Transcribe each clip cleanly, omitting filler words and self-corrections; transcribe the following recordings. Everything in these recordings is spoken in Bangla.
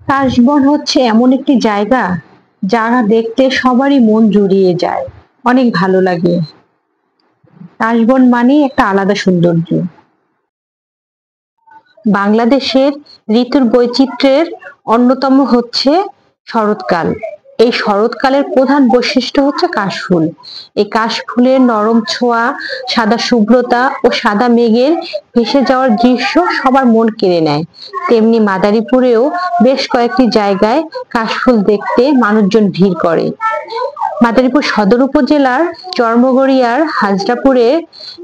কাশবন হচ্ছে এমন একটি জায়গা যারা দেখতে সবারই মন জুড়িয়ে যায়, অনেক ভালো লাগে। কাশবন মানেই একটা আলাদা সৌন্দর্য। বাংলাদেশের ঋতুর বৈচিত্র্যের অন্যতম হচ্ছে শরৎকাল। এই শরৎকালের প্রধান বৈশিষ্ট্য হচ্ছে কাশফুল। এই কাশফুলের নরম ছোঁয়া, সাদা শুভ্রতা ও সাদা মেঘের ভেসে যাওয়ার দৃশ্য সবার মন কেড়ে নেয়। তেমনি মাদারীপুরেও বেশ কয়েকটি জায়গায় কাশফুল দেখতে মানুষজন ভিড় করে। মাদারীপুর সদর উপজেলার চর্মগড়িয়ার হাজরাপুরে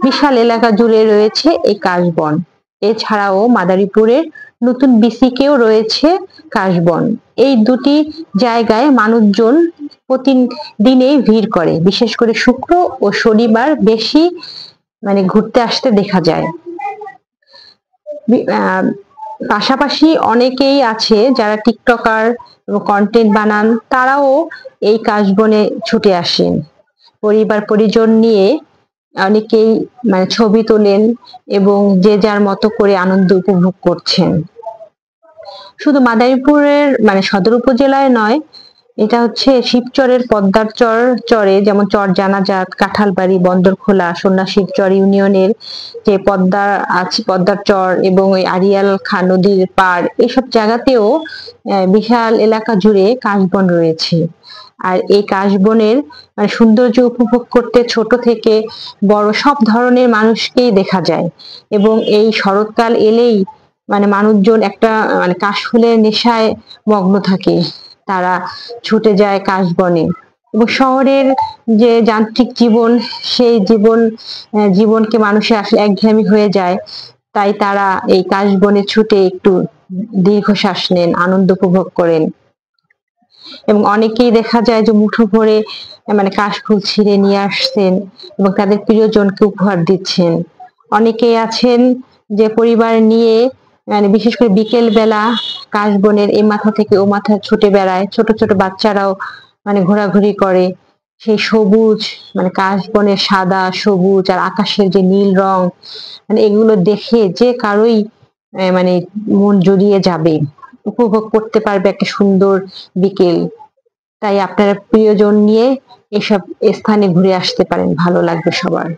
বিশাল এলাকা জুড়ে রয়েছে এই কাশবন। এছাড়াও মাদারীপুরের নতুন বিসিকেও রয়েছে কাশবন। এই দুটি জায়গায় মানুষজন প্রতিদিনেই ভিড় করে, বিশেষ করে শুক্র ও শনিবার বেশি ঘুরতে আসতে দেখা যায়। পাশাপাশি অনেকেই আছে যারা টিকটকার এবং কন্টেন্ট বানান, তারাও এই কাশবনে ছুটে আসেন পরিবার পরিজন নিয়ে। অনেকেই ছবি তোলেন এবং যে যার মতো করে আনন্দ উপভোগ করছেন। শুধু মাদারীপুরের সদর উপজেলায় নয়, এটা হচ্ছে শিবচরের পদ্মার চরে, যেমন চর জানাজাত, কাঁঠালবাড়ি, বন্দরখোলা, সন্ন্যাসীর চর ইউনিয়নের যে পদ্মা আছে, পদ্মার চর এবং ওই আড়িয়াল খাঁ নদীর পাড়, এসব জায়গাতেও বিশাল এলাকা জুড়ে কাশবন রয়েছে। আর এই কাশবনের সৌন্দর্য উপভোগ করতে ছোট থেকে বড় সব ধরনের মানুষকেই দেখা যায়। এবং এই শরৎকাল এলেই মানুষজন একটা কাশফুলের নেশায় মগ্ন থাকে, তারা ছুটে যায় কাশবনে। এবং শহরের যে যান্ত্রিক জীবন, সেই জীবনকে মানুষের আসলে একঘেয়েমি হয়ে যায়, তাই তারা এই কাশবনে ছুটে একটু দীর্ঘশ্বাস নেন, আনন্দ উপভোগ করেন। এবং অনেকেই দেখা যায় যে মুঠো ভরে কাশফুল ছিঁড়ে নিয়ে আসছেন এবং তাদের প্রিয়জনকে উপহার দিচ্ছেন। অনেকেই আছেন যে পরিবার নিয়ে বিশেষ করে বিকেল বেলা কাশবনের এ মাথা থেকে ও মাথা ছুটে বেড়ায়। ছোট ছোট বাচ্চারাও ঘোরাঘুরি করে। সেই সবুজ কাশবনের সাদা সবুজ আর আকাশের যে নীল রং, এগুলো দেখে যে কারোই মন জুড়িয়ে যাবে, উপভোগ করতে পারবে একটা সুন্দর বিকেল। তাই আপনারা প্রিয়জন নিয়ে এসব স্থানে ঘুরে আসতে পারেন, ভালো লাগবে সবার।